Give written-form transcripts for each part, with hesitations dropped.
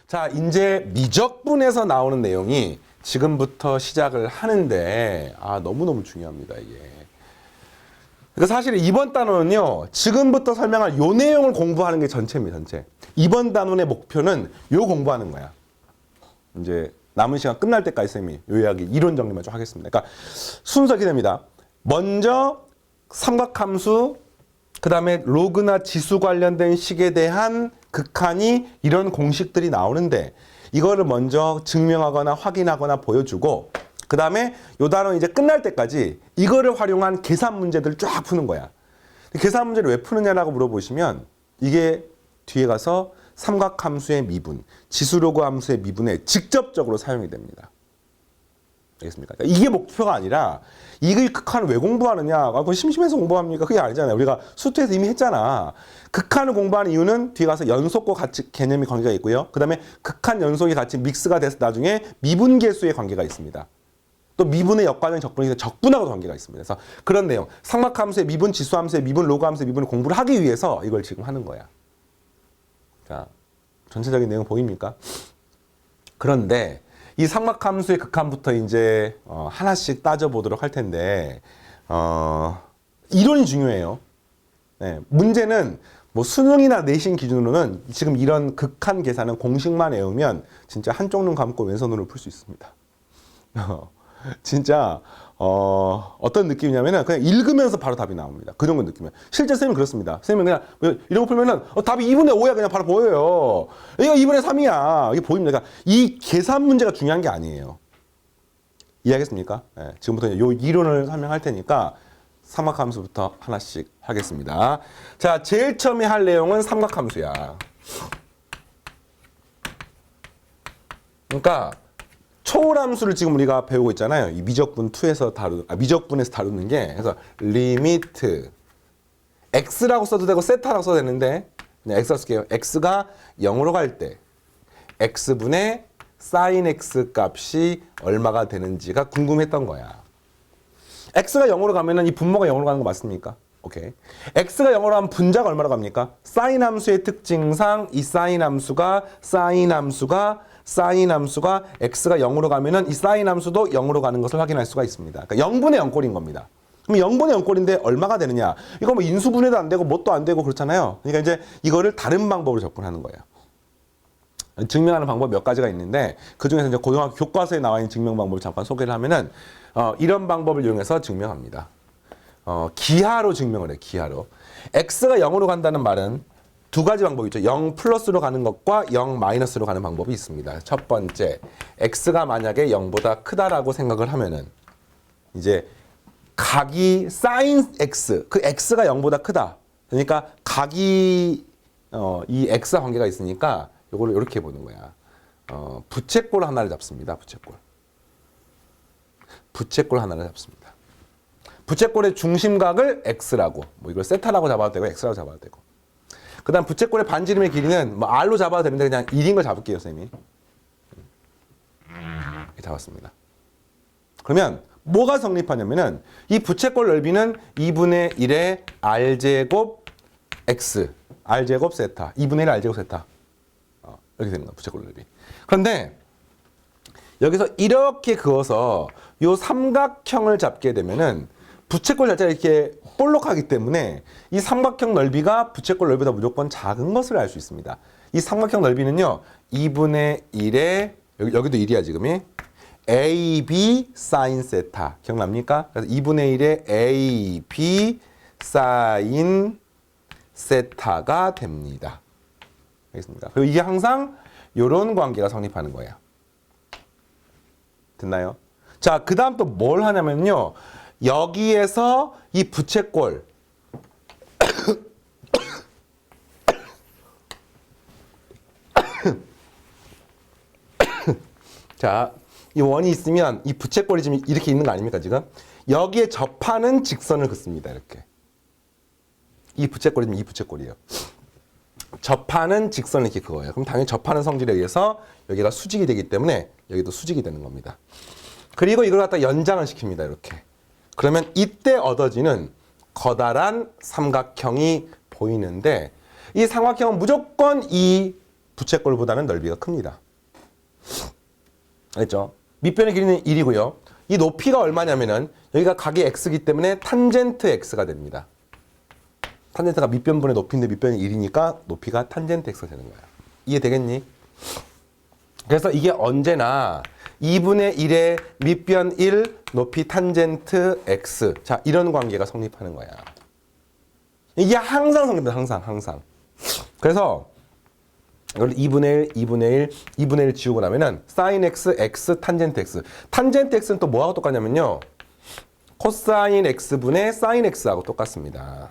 자, 이제 미적분에서 나오는 내용이 지금부터 시작을 하는데 너무너무 중요합니다, 이게. 그러니까 사실 이번 단원은요, 지금부터 설명할 요 내용을 공부하는 게 전체입니다, 전체. 이번 단원의 목표는 요 공부하는 거야. 이제 남은 시간 끝날 때까지 쌤이 요 이야기 이론 정리만 좀 하겠습니다. 그러니까 순서 이렇게 됩니다. 먼저 삼각함수, 그 다음에 로그나 지수 관련된 식에 대한 극한이 이런 공식들이 나오는데 이거를 먼저 증명하거나 확인하거나 보여주고 그 다음에 요 단원 이제 끝날 때까지 이거를 활용한 계산 문제들을 쫙 푸는 거야. 계산 문제를 왜 푸느냐라고 물어보시면 이게 뒤에 가서 삼각함수의 미분, 지수로그 함수의 미분에 직접적으로 사용이 됩니다. 알겠습니까? 그러니까 이게 목표가 아니라 이걸 극한을 왜 공부하느냐? 그거 심심해서 공부합니까? 그게 아니잖아요. 우리가 수투에서 이미 했잖아. 극한을 공부하는 이유는 뒤에 가서 연속과 같이 개념이 관계가 있고요. 그 다음에 극한 연속이 같이 믹스가 돼서 나중에 미분계수의 관계가 있습니다. 또 미분의 역관적 적분이 적분하고도 관계가 있습니다. 그래서 그런 내용, 삼각함수의 미분, 지수함수의 미분, 로그함수의 미분을 공부를 하기 위해서 이걸 지금 하는 거야. 그러니까 전체적인 내용 보입니까? 그런데 이 삼각함수의 극한부터 이제 하나씩 따져보도록 할 텐데 이론이 중요해요. 네, 문제는 뭐 수능이나 내신 기준으로는 지금 이런 극한 계산은 공식만 외우면 진짜 한쪽 눈 감고 왼손으로 풀 수 있습니다. 진짜 어떤 느낌이냐면은 그냥 읽으면서 바로 답이 나옵니다. 그 정도 느낌이에요. 실제 쌤은 그렇습니다. 쌤은 그냥 이런 거 풀면은 답이 2분의 5야 그냥 바로 보여요. 이거 2분의 3이야. 이게 보입니다. 그러니까 이 계산 문제가 중요한 게 아니에요. 이해하겠습니까? 네, 지금부터 요 이론을 설명할 테니까 삼각함수부터 하나씩 하겠습니다. 자, 제일 처음에 할 내용은 삼각함수야. 그러니까 초월함수를 지금 우리가 배우고 있잖아요. 이 미적분 2에서 미적분에서 다루는 게 그래서 리미트 x라고 써도 되고 세타라고 써도 되는데 그냥 x라고 쓸게요. x가 0으로 갈 때 x분의 sin x 값이 얼마가 되는지가 궁금했던 거야. x가 0으로 가면은 이 분모가 0으로 가는 거 맞습니까? 오케이. x가 0으로 하면 분자가 얼마로 갑니까? sin 함수의 특징상 이 sin 함수가 x가 0으로 가면은 이 sin 함수도 0으로 가는 것을 확인할 수가 있습니다. 그러니까 0분의 0꼴인 겁니다. 그럼 0분의 0꼴인데 얼마가 되느냐? 이거 뭐 인수분해도 안 되고 뭣도 안 되고 그렇잖아요. 그러니까 이제 이거를 다른 방법으로 접근하는 거예요. 증명하는 방법 몇 가지가 있는데 그중에서 이제 고등학교 교과서에 나와 있는 증명 방법을 잠깐 소개를 하면은 이런 방법을 이용해서 증명합니다. 기하로 증명을 해요. 기하로. x가 0으로 간다는 말은 두 가지 방법이 있죠. 0 플러스로 가는 것과 0 마이너스로 가는 방법이 있습니다. 첫 번째, x가 만약에 0보다 크다라고 생각을 하면은 이제 각이 sin x, 그 x가 0보다 크다. 그러니까 각이 이 x와 관계가 있으니까 이거를 이렇게 보는 거야. 부채꼴 하나를 잡습니다. 부채꼴 하나를 잡습니다. 부채꼴의 중심각을 x라고, 뭐 이걸 세타라고 잡아도 되고 x라고 잡아도 되고. 그 다음 부채꼴의 반지름의 길이는 뭐 r로 잡아도 되는데 그냥 1인 걸 잡을게요, 쌤이. 이렇게 잡았습니다. 그러면 뭐가 성립하냐면은 이 부채꼴 넓이는 2분의 1의 r제곱 x, r제곱 세타, 2분의 1 r제곱 세타. 이렇게 되는 거야, 부채꼴 넓이. 그런데 여기서 이렇게 그어서 요 삼각형을 잡게 되면은 부채꼴 자체가 이렇게 볼록하기 때문에 이 삼각형 넓이가 부채꼴 넓이보다 무조건 작은 것을 알 수 있습니다. 이 삼각형 넓이는요, 2분의 1의, 여기도 1이야, 지금이. AB sin 세타. 기억납니까? 그래서 2분의 1의 AB sin 세타가 됩니다. 알겠습니까? 그리고 이게 항상 이런 관계가 성립하는 거예요. 됐나요? 자, 그 다음 또 뭘 하냐면요. 여기에서 이 부채꼴 자, 이 원이 있으면 이 부채꼴이 지금 이렇게 있는 거 아닙니까, 지금? 여기에 접하는 직선을 긋습니다, 이렇게. 이 부채꼴이 지금 이 부채꼴이에요. 접하는 직선을 이렇게 그어요. 그럼 당연히 접하는 성질에 의해서 여기가 수직이 되기 때문에 여기도 수직이 되는 겁니다. 그리고 이걸 갖다 연장을 시킵니다, 이렇게. 그러면 이때 얻어지는 커다란 삼각형이 보이는데 이 삼각형은 무조건 이 부채꼴보다는 넓이가 큽니다. 알겠죠? 밑변의 길이는 1이고요. 이 높이가 얼마냐면은 여기가 각이 x이기 때문에 탄젠트 x가 됩니다. 탄젠트가 밑변분의 높이인데 밑변이 1이니까 높이가 탄젠트 x가 되는 거야. 이해되겠니? 그래서 이게 언제나 2분의 1의 밑변 1, 높이 탄젠트 x. 자, 이런 관계가 성립하는 거야. 이게 항상 성립합니다. 항상. 그래서 이걸 2분의 1, 2분의 1, 2분의 1 지우고 나면은 sin x, x, 탄젠트 x. 탄젠트 x는 또 뭐하고 똑같냐면요. 코사인 x분의 sin x하고 똑같습니다.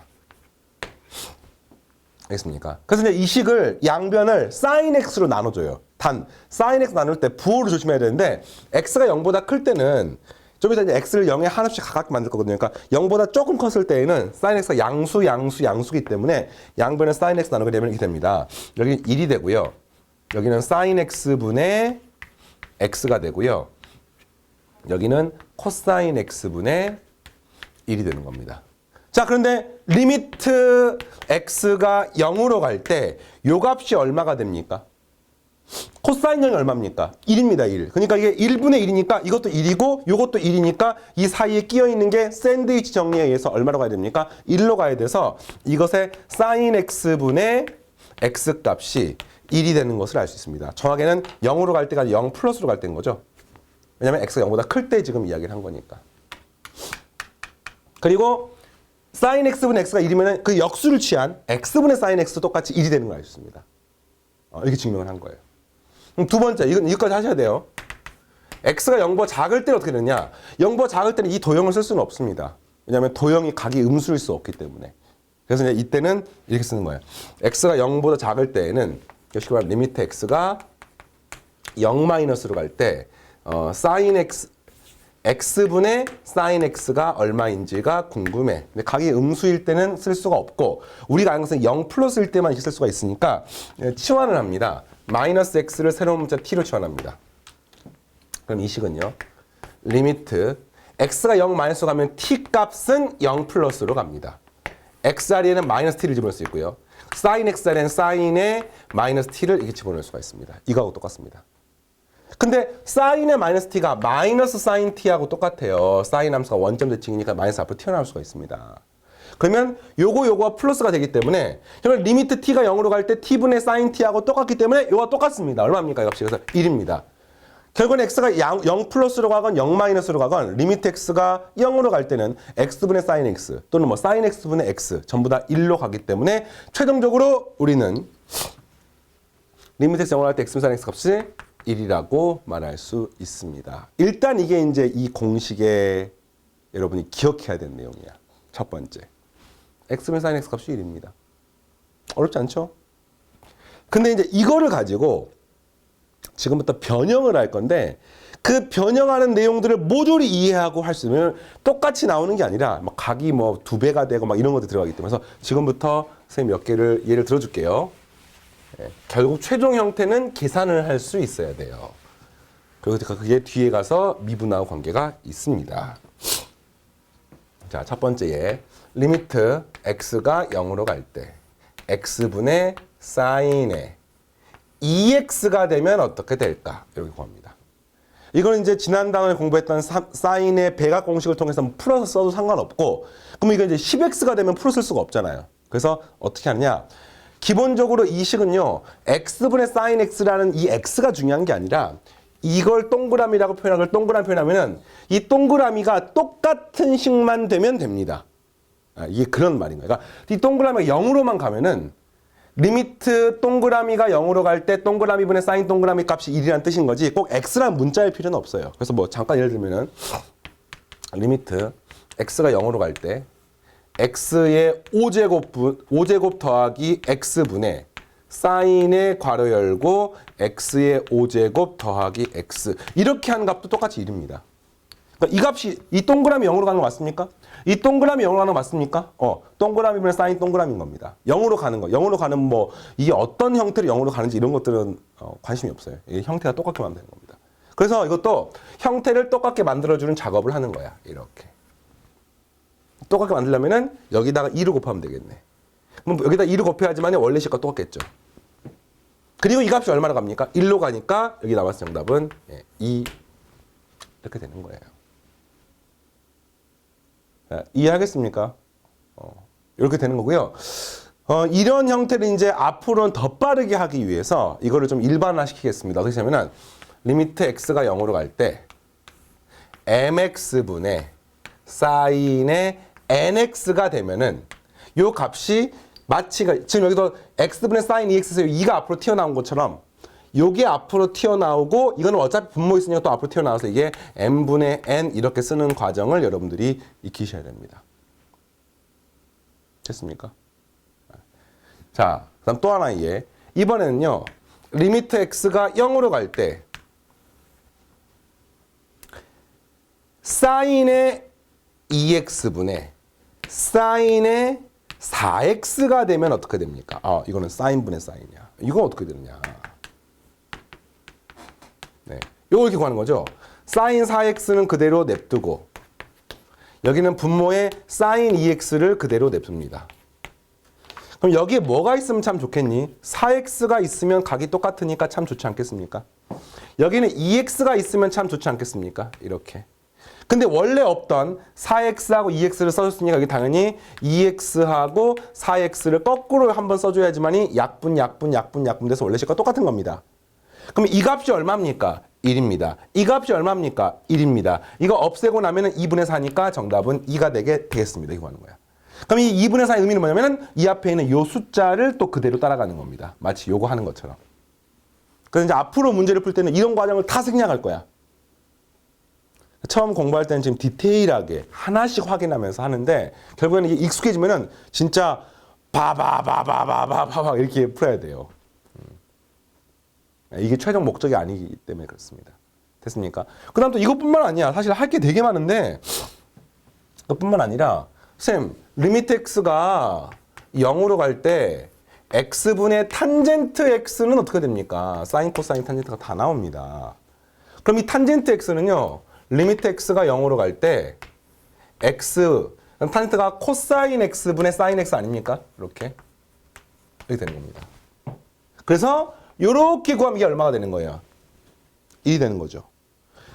알겠습니까? 그래서 이제 이 식을 양변을 sin x로 나눠줘요. 단, sin x 나눌 때 부호를 조심해야 되는데 x가 0보다 클 때는 좀 이따 이제 x를 0에 하나씩 가깝게 만들 거거든요. 그러니까 0보다 조금 컸을 때에는 sin x가 양수기 때문에 양변을 sin x 나누게 되면 이렇게 됩니다. 여기는 1이 되고요. 여기는 sin x분의 x가 되고요. 여기는 코사인 x분의 1이 되는 겁니다. 자, 그런데 리미트 x가 0으로 갈 때 요 값이 얼마가 됩니까? 코사인 0이 얼마입니까? 1입니다, 1. 그러니까 이게 1분의 1이니까 이것도 1이고 이것도 1이니까 이 사이에 끼어 있는 게 샌드위치 정리에 의해서 얼마로 가야 됩니까? 1로 가야 돼서 이것의 sin x분의 x 값이 1이 되는 것을 알 수 있습니다. 정확하게는 0으로 갈 때가 0 플러스로 갈 때인 거죠. 왜냐면 x가 0보다 클 때 지금 이야기를 한 거니까. 그리고 sin x분의 x가 1이면 그 역수를 취한 x분의 sin x 똑같이 1이 되는 걸 알 수 있습니다. 이렇게 증명을 한 거예요. 그럼 두 번째, 이거까지 하셔야 돼요. x가 0보다 작을 때는 어떻게 되느냐? 0보다 작을 때는 이 도형을 쓸 수는 없습니다. 왜냐하면 도형이 각이 음수일 수 없기 때문에. 그래서 이제 이때는 이렇게 쓰는 거예요. x가 0보다 작을 때에는 쉽게 말하면 리미트 x가 0-로 갈 때 sin x x분의 sin x가 얼마인지가 궁금해. 근데 각이 음수일 때는 쓸 수가 없고 우리가 아는 것은 0 플러스일 때만 이렇게 쓸 수가 있으니까 치환을 합니다. 마이너스 x를 새로운 문자 t로 치환합니다. 그럼 이 식은요. 리미트 x가 0 마이너스로 가면 t 값은 0 플러스로 갑니다. x 자리에는 마이너스 t를 집어넣을 수 있고요. sin x 자리에는 sin의 마이너스 t를 이렇게 집어넣을 수가 있습니다. 이거하고 똑같습니다. 근데 sin의 마이너스 t가 마이너스 sin t하고 똑같아요. sin 함수가 원점 대칭이니까 마이너스 앞으로 튀어나올 수가 있습니다. 그러면 요거가 플러스가 되기 때문에 이걸 리미트 t가 0으로 갈 때 t분의 sin t하고 똑같기 때문에 요거가 똑같습니다. 얼마입니까? 이 값이. 그래서 1입니다. 결국은 x가 0 플러스로 가건 0 마이너스로 가건 리미트 x가 0으로 갈 때는 x분의 sin x 또는 뭐 sin x분의 x 전부 다 1로 가기 때문에 최종적으로 우리는 리미트 x 0으로 갈 때 x분의 sin x 값이 1이라고 말할 수 있습니다. 일단 이게 이제 이 공식에 여러분이 기억해야 되는 내용이야. 첫 번째. x분의 sin x 값이 1입니다. 어렵지 않죠? 근데 이제 이거를 가지고 지금부터 변형을 할 건데 그 변형하는 내용들을 모조리 이해하고 할 수 있으면 똑같이 나오는 게 아니라 막 각이 뭐 2배가 되고 막 이런 것도 들어가기 때문에 그래서 지금부터 선생님 몇 개를 예를 들어줄게요. 결국 최종 형태는 계산을 할 수 있어야 돼요. 그리고 그게 뒤에 가서 미분하고 관계가 있습니다. 자, 첫 번째 예. 리미트 x가 0으로 갈 때 x분의 sin의 2x가 되면 어떻게 될까? 이렇게 구합니다. 이거는 이제 지난 단원에 공부했던 sin의 배각 공식을 통해서 풀어서 써도 상관없고 그럼 이거 이제 10x가 되면 풀어 쓸 수가 없잖아요. 그래서 어떻게 하느냐? 기본적으로 이 식은요. x분의 sin x라는 이 x가 중요한 게 아니라 이걸 동그라미라고 표현한 걸 동그라미 표현하면은 이 동그라미가 똑같은 식만 되면 됩니다. 이게 그런 말인 거예요. 그러니까 이 동그라미가 0으로만 가면은 리미트 동그라미가 0으로 갈 때 동그라미분의 sin 동그라미 값이 1이라는 뜻인 거지 꼭 x라는 문자일 필요는 없어요. 그래서 뭐 잠깐 예를 들면은 리미트 x가 0으로 갈 때 x의 5제곱 더하기 x분의 sin의 괄호 열고 x의 5제곱 더하기 x 이렇게 하는 값도 똑같이 1입니다. 그러니까 이 값이 이 동그라미 0으로 가는 거 맞습니까? 이 동그라미 0으로 가는 거 맞습니까? 동그라미분의 sin 동그라미인 겁니다. 0으로 가는 거. 0으로 가는 뭐 이게 어떤 형태로 0으로 가는지 이런 것들은 관심이 없어요. 이게 형태가 똑같게 만드는 겁니다. 그래서 이것도 형태를 똑같게 만들어주는 작업을 하는 거야. 이렇게. 똑같게 만들려면은 여기다가 2를 곱하면 되겠네. 그럼 여기다 2를 곱해야지만 원래 식과 똑같겠죠. 그리고 이 값이 얼마나 갑니까? 1로 가니까 여기 나왔을 정답은 2 이렇게 되는 거예요. 자, 이해하겠습니까? 이렇게 되는 거고요. 이런 형태를 이제 앞으로는 더 빠르게 하기 위해서 이거를 좀 일반화 시키겠습니다. 어떻게 하냐면은 리미트 x가 0으로 갈 때 mx분의 사인의 nx가 되면은 요 값이 마치가 지금 여기서 x분의 사인 2x에서 2가 앞으로 튀어나온 것처럼 요게 앞으로 튀어나오고 이거는 어차피 분모 있으니까 또 앞으로 튀어나와서 이게 n분의 n 이렇게 쓰는 과정을 여러분들이 익히셔야 됩니다. 됐습니까? 자, 그다음 또 하나 이번에는요. 리미트 x가 0으로 갈 때 사인의 2x분의 사인의 4x가 되면 어떻게 됩니까? 이거는 사인분의 사인이야. 이거 어떻게 되느냐? 네, 요거 이렇게 구하는 거죠. 사인 4x는 그대로 냅두고 여기는 분모의 사인 2x를 그대로 냅둡니다. 그럼 여기에 뭐가 있으면 참 좋겠니? 4x가 있으면 각이 똑같으니까 참 좋지 않겠습니까? 여기는 2x가 있으면 참 좋지 않겠습니까? 이렇게. 근데 원래 없던 4x하고 2x를 써줬으니까 여기 당연히 2x하고 4x를 거꾸로 한번 써줘야지만이 약분 돼서 원래 식과 똑같은 겁니다. 그럼 이 값이 얼마입니까? 1입니다. 이 값이 얼마입니까? 1입니다. 이거 없애고 나면은 2분의 4니까 정답은 2가 되겠습니다. 이거 하는 거야. 그럼 이 2분의 4의 의미는 뭐냐면은 이 앞에 있는 요 숫자를 또 그대로 따라가는 겁니다. 마치 요거 하는 것처럼. 그래서 이제 앞으로 문제를 풀 때는 이런 과정을 다 생략할 거야. 처음 공부할 때는 지금 디테일하게 하나씩 확인하면서 하는데 결국에는 이게 익숙해지면은 진짜 바바바바바바바 이렇게 풀어야 돼요. 이게 최종 목적이 아니기 때문에 그렇습니다. 됐습니까? 그 다음 또 이것뿐만 아니야. 사실 할 게 되게 많은데 그것뿐만 아니라 쌤, 리미트 x가 0으로 갈 때 x분의 탄젠트 x는 어떻게 됩니까? 사인, 코사인, 탄젠트가 다 나옵니다. 그럼 이 탄젠트 x는요. 리미트 x가 0으로 갈 때 x, 탄젠트가 코사인 x분의 사인 x 아닙니까? 이렇게 되는 겁니다. 그래서 이렇게 구하면 이게 얼마가 되는 거예요? 1이 되는 거죠.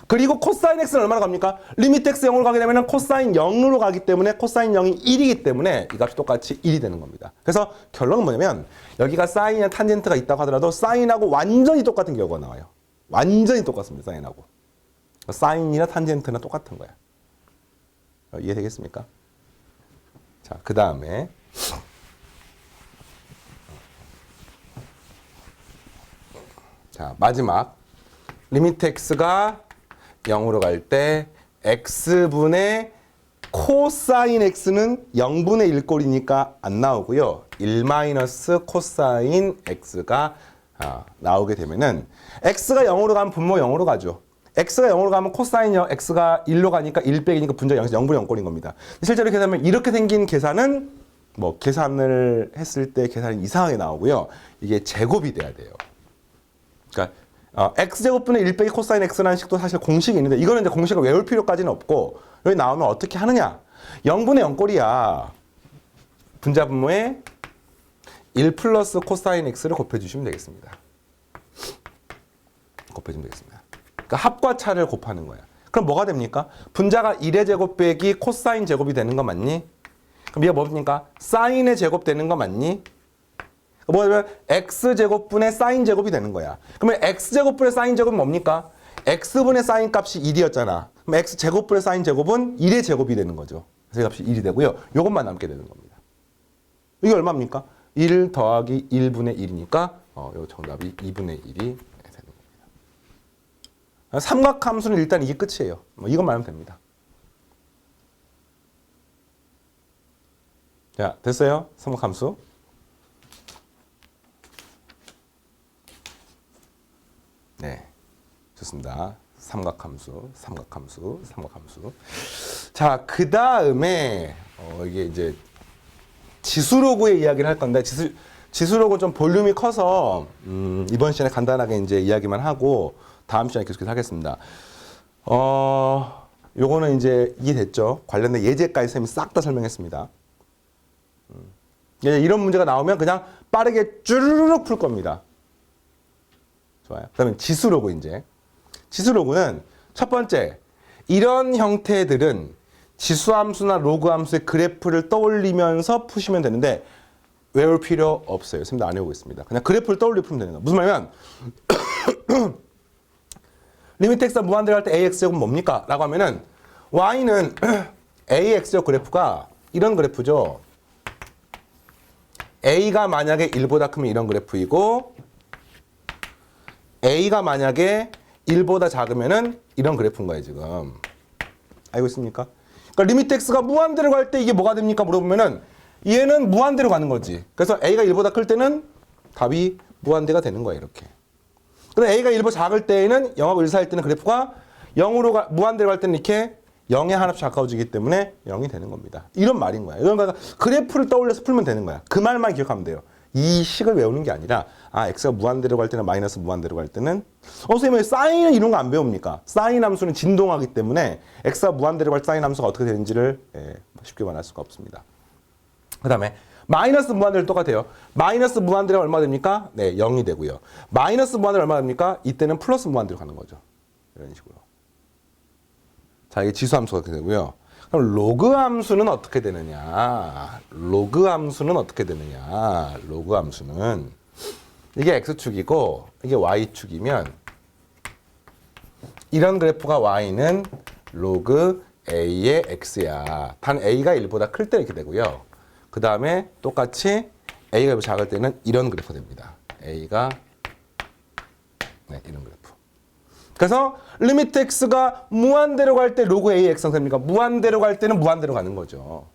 그리고 코사인 x는 얼마나 갑니까? 리미트 x 0으로 가게 되면 코사인 0으로 가기 때문에 코사인 0이 1이기 때문에 이 값이 똑같이 1이 되는 겁니다. 그래서 결론은 뭐냐면 여기가 사인이나 탄젠트가 있다고 하더라도 사인하고 완전히 똑같은 결과가 나와요. 완전히 똑같습니다. 사인하고. 사인이나 탄젠트나 똑같은 거야. 이해되겠습니까? 자, 그 다음에 자, 마지막 리미트 x가 0으로 갈 때 x분의 코사인 x는 0분의 1꼴이니까 안 나오고요. 1 마이너스 코사인 x가 나오게 되면은 x가 0으로 가면 분모 0으로 가죠. x가 0으로 가면 코사인 x가 1로 가니까 1 빼기니까 분자 0에서 0분의 0꼴인 겁니다. 실제로 이렇게 되면 이렇게 생긴 계산은 뭐 계산을 했을 때 계산이 이상하게 나오고요. 이게 제곱이 돼야 돼요. 그러니까 x제곱분의 1 빼기 코사인 x라는 식도 사실 공식이 있는데 이거는 이제 공식을 외울 필요까지는 없고 여기 나오면 어떻게 하느냐? 0분의 0꼴이야. 분자 분모에 1 플러스 코사인 x를 곱해주시면 되겠습니다. 곱해주면 되겠습니다. 그러니까 합과 차를 곱하는 거야. 그럼 뭐가 됩니까? 분자가 1의 제곱 빼기 코사인 제곱이 되는 거 맞니? 그럼 얘가 뭡니까? 사인의 제곱 되는 거 맞니? 뭐냐면 x제곱분의 사인 제곱이 되는 거야. 그러면 x제곱분의 사인 제곱은 뭡니까? x분의 사인 값이 1이었잖아. 그럼 x제곱분의 사인 제곱은 1의 제곱이 되는 거죠. 그래서 이 값이 1이 되고요. 이것만 남게 되는 겁니다. 이게 얼마입니까? 1 더하기 1분의 1이니까 요 정답이 2분의 1이 되는 겁니다. 삼각함수는 일단 이게 끝이에요. 이것만 하면 됩니다. 자, 됐어요? 삼각함수. 네, 좋습니다. 삼각함수. 자, 그 다음에 이게 이제 지수로그의 이야기를 할 건데 지수로그 좀 볼륨이 커서 이번 시간에 간단하게 이제 이야기만 하고 다음 시간에 계속해서 하겠습니다. 요거는 이제 이해됐죠? 관련된 예제까지 쌤이 싹 다 설명했습니다. 이런 문제가 나오면 그냥 빠르게 쭈르륵 풀 겁니다. 좋아요. 그다음에 지수로그 이제. 지수로그는 첫 번째, 이런 형태들은 지수함수나 로그함수의 그래프를 떠올리면서 푸시면 되는데 외울 필요 없어요. 선생님도 안 외우겠습니다. 그냥 그래프를 떠올리고 풀면 되는 거예요. 무슨 말이냐면 리미트 x가 무한대로 할 때 ax제곱은 뭡니까? 라고 하면은 y는 ax제곱 그래프가 이런 그래프죠. a가 만약에 1보다 크면 이런 그래프이고 a가 만약에 1보다 작으면은 이런 그래프인 거예요, 지금. 알고 있습니까? 그러니까 리미트 x가 무한대로 갈 때 이게 뭐가 됩니까? 물어보면은 얘는 무한대로 가는 거지. 그래서 a가 1보다 클 때는 답이 무한대가 되는 거예요, 이렇게. 근데 a가 1보다 작을 때에는 0하고 1 사이일 때는 그래프가 0으로 무한대로 갈 때는 이렇게 0에 하나씩 가까워지기 때문에 0이 되는 겁니다. 이런 말인 거야. 그러니까 그래프를 떠올려서 풀면 되는 거야. 그 말만 기억하면 돼요. 이 식을 외우는 게 아니라 x가 무한대로 갈 때는 마이너스 무한대로 갈 때는 선생님 왜 사인은 이런 거 안 배웁니까? 사인 함수는 진동하기 때문에 x가 무한대로 갈 사인 함수가 어떻게 되는지를 쉽게 말할 수가 없습니다. 그 다음에 마이너스 무한대로 똑같아요. 마이너스 무한대로 얼마 됩니까? 네, 0이 되고요. 마이너스 무한대로 얼마 됩니까? 이때는 플러스 무한대로 가는 거죠. 이런 식으로. 자, 이게 지수함수가 어떻게 되고요. 그럼 로그 함수는 어떻게 되느냐? 로그 함수는 어떻게 되느냐? 로그 함수는 이게 x축이고 이게 y축이면 이런 그래프가 y는 로그 a의 x야. 단 a가 1보다 클 때 이렇게 되고요. 그 다음에 똑같이 a가 작을 때는 이런 그래프가 됩니다. a가 이런 그래프. 그래서 리미트 x가 무한대로 갈 때 로그 a의 x는 됩니까? 무한대로 갈 때는 무한대로 가는 거죠.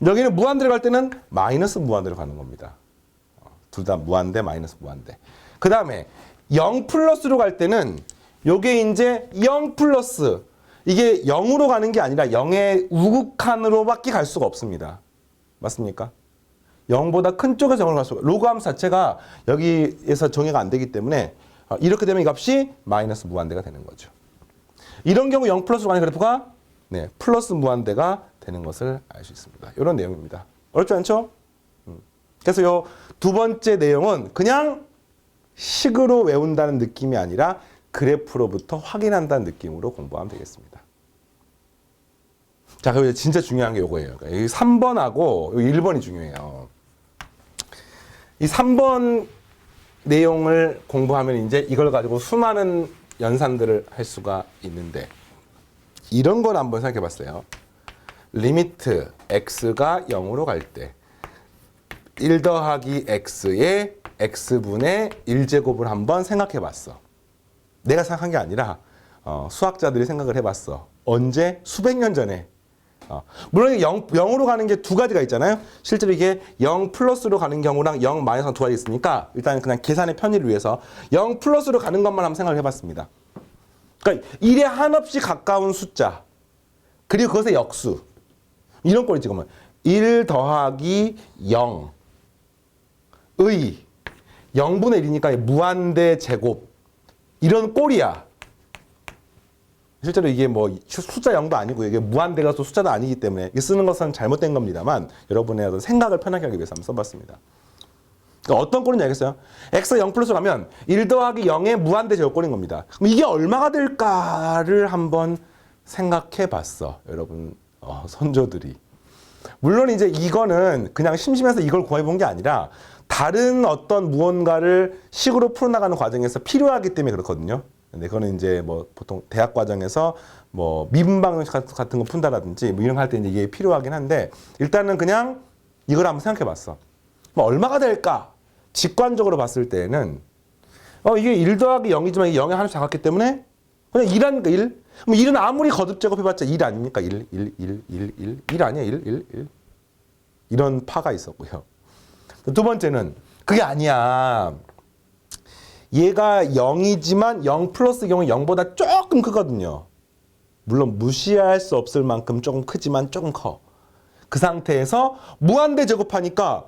여기는 무한대로 갈 때는 마이너스 무한대로 가는 겁니다. 둘 다 무한대, 마이너스 무한대. 그 다음에 0 플러스로 갈 때는 요게 이제 0 플러스 이게 0으로 가는 게 아니라 0의 우극한으로밖에 갈 수가 없습니다. 맞습니까? 0보다 큰 쪽에서 0으로 갈 수가 없어요. 로그 함수 자체가 여기에서 정의가 안 되기 때문에 이렇게 되면 이 값이 마이너스 무한대가 되는 거죠. 이런 경우 0 플러스로 가는 그래프가 플러스 무한대가 되는 것을 알 수 있습니다. 이런 내용입니다. 어렵지 않죠? 그래서 요 두 번째 내용은 그냥 식으로 외운다는 느낌이 아니라 그래프로부터 확인한다는 느낌으로 공부하면 되겠습니다. 자, 그리고 진짜 중요한 게 요거예요. 이 3번하고 1번이 중요해요. 이 3번 내용을 공부하면 이제 이걸 가지고 수많은 연산들을 할 수가 있는데 이런 건 한번 생각해 봤어요. 리미트 x가 0으로 갈 때 1 더하기 x의 x분의 1제곱을 한번 생각해 봤어. 내가 생각한 게 아니라 수학자들이 생각을 해봤어. 언제? 수백 년 전에. 물론 0으로 가는 게 두 가지가 있잖아요. 실제로 이게 0 플러스로 가는 경우랑 0 마이너스 두 가지 있으니까 일단 그냥 계산의 편의를 위해서 0 플러스로 가는 것만 한번 생각을 해봤습니다. 그러니까 1에 한없이 가까운 숫자 그리고 그것의 역수 이런 꼴이 지금은 1 더하기 0의 0분의 1이니까 무한대 제곱 이런 꼴이야. 실제로 이게 뭐 숫자 0도 아니고 이게 무한대가 또 숫자도 아니기 때문에 쓰는 것은 잘못된 겁니다만 여러분의 어떤 생각을 편하게 하기 위해서 한번 써봤습니다. 그러니까 어떤 꼴인지 알겠어요? x가 0 플러스로 가면 1 더하기 0의 무한대 제곱 꼴인 겁니다. 그럼 이게 얼마가 될까를 한번 생각해 봤어. 여러분 선조들이. 물론 이제 이거는 그냥 심심해서 이걸 구해 본 게 아니라 다른 어떤 무언가를 식으로 풀어나가는 과정에서 필요하기 때문에 그렇거든요. 근데 그거는 이제 뭐 보통 대학 과정에서 뭐 미분방정식 같은 거 푼다라든지 뭐 이런 거 할 때 이게 필요하긴 한데 일단은 그냥 이걸 한번 생각해 봤어. 뭐 얼마가 될까? 직관적으로 봤을 때는 이게 1 더하기 0이지만 이게 0에 하나씩 작았기 때문에 그냥 1 하니까 1. 그럼 1은 아무리 거듭 제곱해봤자 1 아닙니까? 1 아니야? 1. 이런 파가 있었고요. 두 번째는 그게 아니야. 얘가 0이지만 0 플러스 경우 0보다 조금 크거든요. 물론 무시할 수 없을 만큼 조금 크지만 조금 커. 그 상태에서 무한대 제곱하니까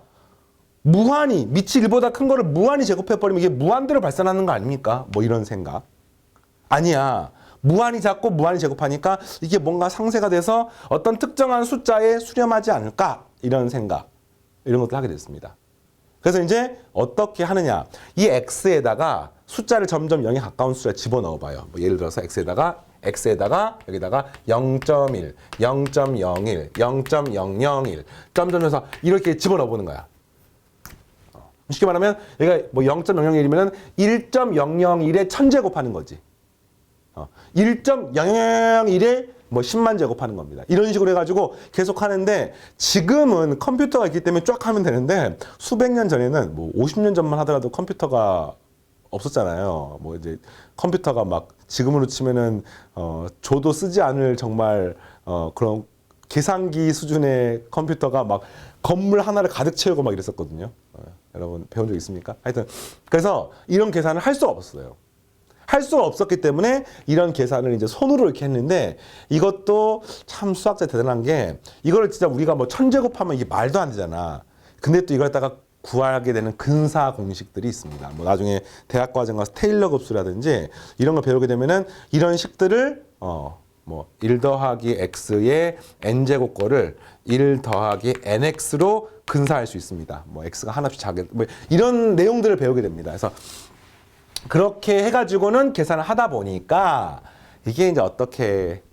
무한히 밑이 1보다 큰 거를 무한히 제곱해버리면 이게 무한대로 발산하는 거 아닙니까? 뭐 이런 생각. 아니야. 무한히 작고 무한히 제곱하니까 이게 뭔가 상쇄가 돼서 어떤 특정한 숫자에 수렴하지 않을까? 이런 생각. 이런 것도 하게 됐습니다. 그래서 이제 어떻게 하느냐. 이 x에다가 숫자를 점점 0에 가까운 숫자를 집어넣어 봐요. 뭐 예를 들어서 x에다가 여기다가 0.1, 0.01, 0.001 점점해서 이렇게 집어넣어 보는 거야. 쉽게 말하면 얘가 뭐 0.001이면은 1.001에 1000 제곱하는 거지. 1.001에 뭐 10만 제곱하는 겁니다. 이런 식으로 해가지고 계속 하는데 지금은 컴퓨터가 있기 때문에 쫙 하면 되는데 수백 년 전에는 뭐 50년 전만 하더라도 컴퓨터가 없었잖아요. 뭐 이제 컴퓨터가 막 지금으로 치면은 조도 쓰지 않을 정말 그런 계산기 수준의 컴퓨터가 막 건물 하나를 가득 채우고 막 이랬었거든요. 여러분 배운 적 있습니까? 하여튼 그래서 이런 계산을 할 수가 없었어요. 할 수가 없었기 때문에 이런 계산을 이제 손으로 이렇게 했는데 이것도 참 수학자 대단한 게 이거를 진짜 우리가 뭐 1000 제곱하면 이게 말도 안 되잖아. 근데 또 이걸 갖다가 구하게 되는 근사 공식들이 있습니다. 뭐 나중에 대학 과정 가서 테일러 급수라든지 이런 걸 배우게 되면은 이런 식들을 뭐 1 더하기 x의 n제곱 거를 1 더하기 nx로 근사할 수 있습니다. 뭐 x가 하나씩 작게 뭐 이런 내용들을 배우게 됩니다. 그래서 그렇게 해가지고는 계산을 하다 보니까 이게 이제 어떻게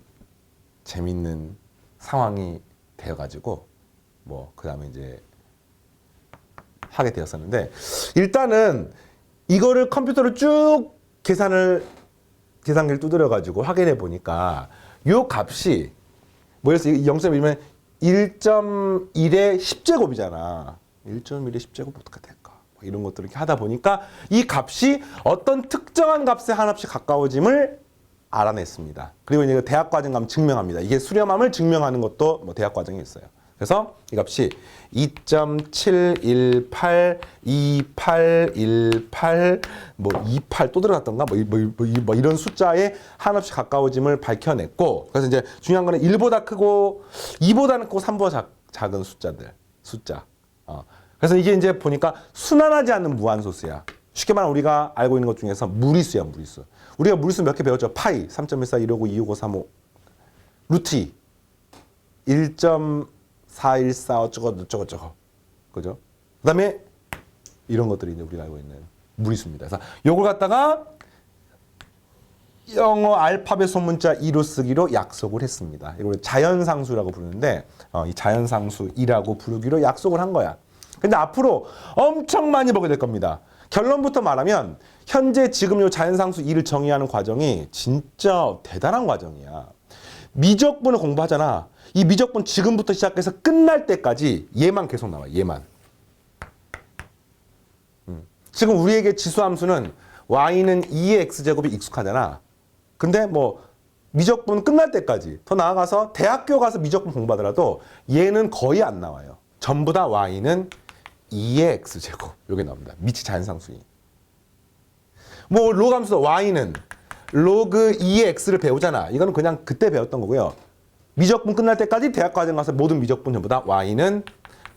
재밌는 상황이 되어가지고 뭐 그 다음에 이제 하게 되었었는데 일단은 이거를 컴퓨터로 쭉 계산기를 두드려가지고 확인해 보니까 요 값이 뭐였어? 0.1면 1.1의 10제곱이잖아. 1.1의 10제곱 어떻게 될까? 이런 것들을 이렇게 하다 보니까 이 값이 어떤 특정한 값에 하나씩 가까워짐을 알아냈습니다. 그리고 이제 대학 과정 가면 증명합니다. 이게 수렴함을 증명하는 것도 뭐 대학 과정에 있어요. 그래서 이 값이 2.718, 2818, 뭐 28 또 들어갔던가 뭐 이런 숫자에 한없이 가까워짐을 밝혀냈고 그래서 이제 중요한 거는 1보다 크고 2보다는 크고 3보다 작은 숫자. 그래서 이게 이제 보니까 순환하지 않는 무한소수야. 쉽게 말하면 우리가 알고 있는 것 중에서 무리수야, 무리수. 우리가 무리수 몇 개 배웠죠? 파이, 3.14, 159, 265, 35. 루트 2, 1.414 어쩌고. 그죠? 그 다음에 이런 것들이 이제 우리가 알고 있는 무리수입니다. 그래서 요걸 갖다가 영어 알파벳 소문자 2로 쓰기로 약속을 했습니다. 이걸 자연상수라고 부르는데 이 자연상수 2라고 부르기로 약속을 한 거야. 근데 앞으로 엄청 많이 보게 될 겁니다. 결론부터 말하면 현재 지금 요 자연상수 2를 정의하는 과정이 진짜 대단한 과정이야. 미적분을 공부하잖아. 이 미적분 지금부터 시작해서 끝날 때까지 얘만 계속 나와. 얘만. 지금 우리에게 지수함수는 y는 2의 x제곱이 익숙하잖아. 근데 뭐 미적분 끝날 때까지 더 나아가서 대학교 가서 미적분 공부하더라도 얘는 거의 안 나와요. 전부 다 y는 2의 x제곱. 요게 나옵니다. 미치 자연상수인. 뭐 로그함수 y는 로그 2의 x를 배우잖아. 이거는 그냥 그때 배웠던 거고요. 미적분 끝날 때까지 대학 과정 가서 모든 미적분 전부 다 y는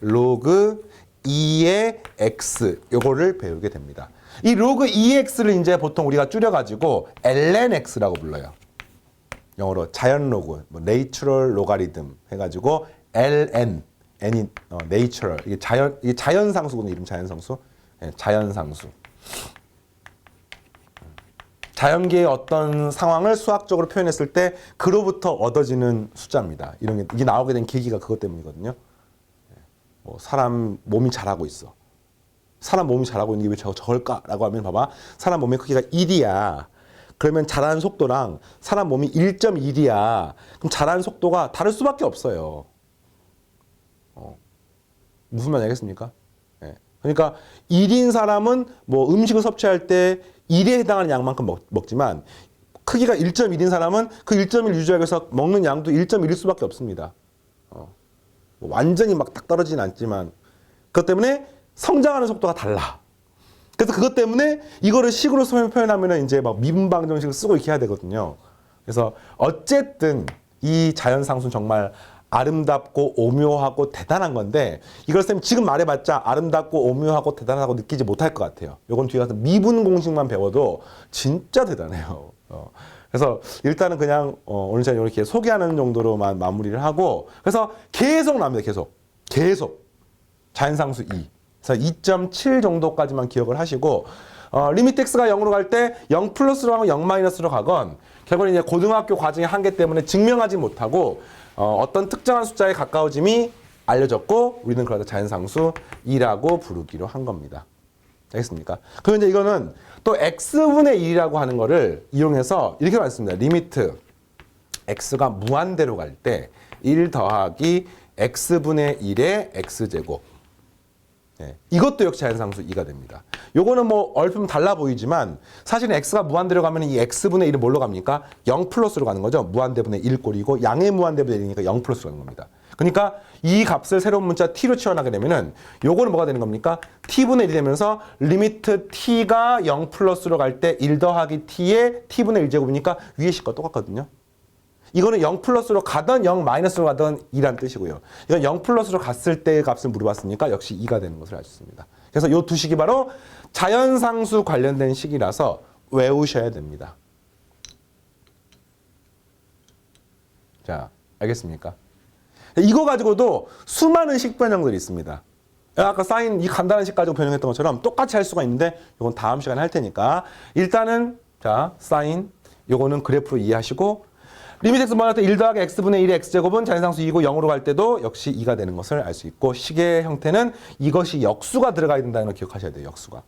로그 2의 x 요거를 배우게 됩니다. 이 로그 2의 x를 이제 보통 우리가 줄여가지고 lnx라고 불러요. 영어로 자연 로그, 뭐 natural logarithm 해가지고 ln n이 natural 이게 자연상수거든요. 이름 자연상수. 네, 자연상수. 자연계의 어떤 상황을 수학적으로 표현했을 때 그로부터 얻어지는 숫자입니다. 이런 게 이게 나오게 된 계기가 그것 때문이거든요. 뭐 사람 몸이 자라고 있어. 사람 몸이 자라고 있는 게 왜 저걸까라고 하면 봐봐. 사람 몸의 크기가 1이야. 그러면 자라는 속도랑 사람 몸이 1.1이야. 그럼 자라는 속도가 다를 수밖에 없어요. 무슨 말인지 알겠습니까? 네. 그러니까 1인 사람은 뭐 음식을 섭취할 때 1에 해당하는 양만큼 먹지만 크기가 1.1인 사람은 그 1.1 유지하기 위해서 먹는 양도 1.1일 수밖에 없습니다. 뭐 완전히 막 딱 떨어지진 않지만 그것 때문에 성장하는 속도가 달라. 그래서 그것 때문에 이거를 식으로 표현하면 이제 막 미분방정식을 쓰고 이렇게 해야 되거든요. 그래서 어쨌든 이 자연상수는 정말 아름답고 오묘하고 대단한 건데 이걸 쌤 지금 말해봤자 아름답고 오묘하고 대단하다고 느끼지 못할 것 같아요. 요건 뒤에 가서 미분 공식만 배워도 진짜 대단해요. 그래서 일단은 그냥 오늘 제가 이렇게 소개하는 정도로만 마무리를 하고 그래서 계속 나옵니다. 계속 자연상수 2 그래서 2.7 정도까지만 기억을 하시고 리미트 x가 0으로 갈 때 0 플러스로 가건 0 마이너스로 가건 결국은 이제 고등학교 과정의 한계 때문에 증명하지 못하고 어떤 특정한 숫자에 가까워짐이 알려졌고 우리는 그러다 자연상수 2라고 부르기로 한 겁니다. 알겠습니까? 그럼 이제 이거는 또 x분의 1이라고 하는 거를 이용해서 이렇게 말씀드립니다. 리미트 x가 무한대로 갈 때 1 더하기 x분의 1의 x제곱. 네. 이것도 역시 자연상수 2가 됩니다. 요거는 뭐 얼핏 달라 보이지만 사실은 x가 무한대로 가면 이 x분의 1은 뭘로 갑니까? 0 플러스로 가는 거죠. 무한대분의 1꼴이고 양의 무한대분의 1이니까 0 플러스로 가는 겁니다. 그러니까 이 값을 새로운 문자 t로 치환하게 되면은 요거는 뭐가 되는 겁니까? t분의 1이 되면서 리미트 t가 0 플러스로 갈 때 1 더하기 t의 t분의 1제곱이니까 위에 식과 똑같거든요. 이거는 0 플러스로 가던 0 마이너스로 가던 2란 뜻이고요. 이건 0 플러스로 갔을 때의 값을 물어봤으니까 역시 2가 되는 것을 알 수 있습니다. 그래서 이 두 식이 바로 자연상수 관련된 식이라서 외우셔야 됩니다. 자, 알겠습니까? 이거 가지고도 수많은 식 변형들이 있습니다. 아까 사인 이 간단한 식 가지고 변형했던 것처럼 똑같이 할 수가 있는데 이건 다음 시간에 할 테니까 일단은 자 사인 요거는 그래프로 이해하시고 리미트 x 무한할 때 1 더하기 x분의 1의 x제곱은 자연상수 2고 0으로 갈 때도 역시 2가 되는 것을 알 수 있고 식의 형태는 이것이 역수가 들어가야 된다는 걸 기억하셔야 돼요. 역수가.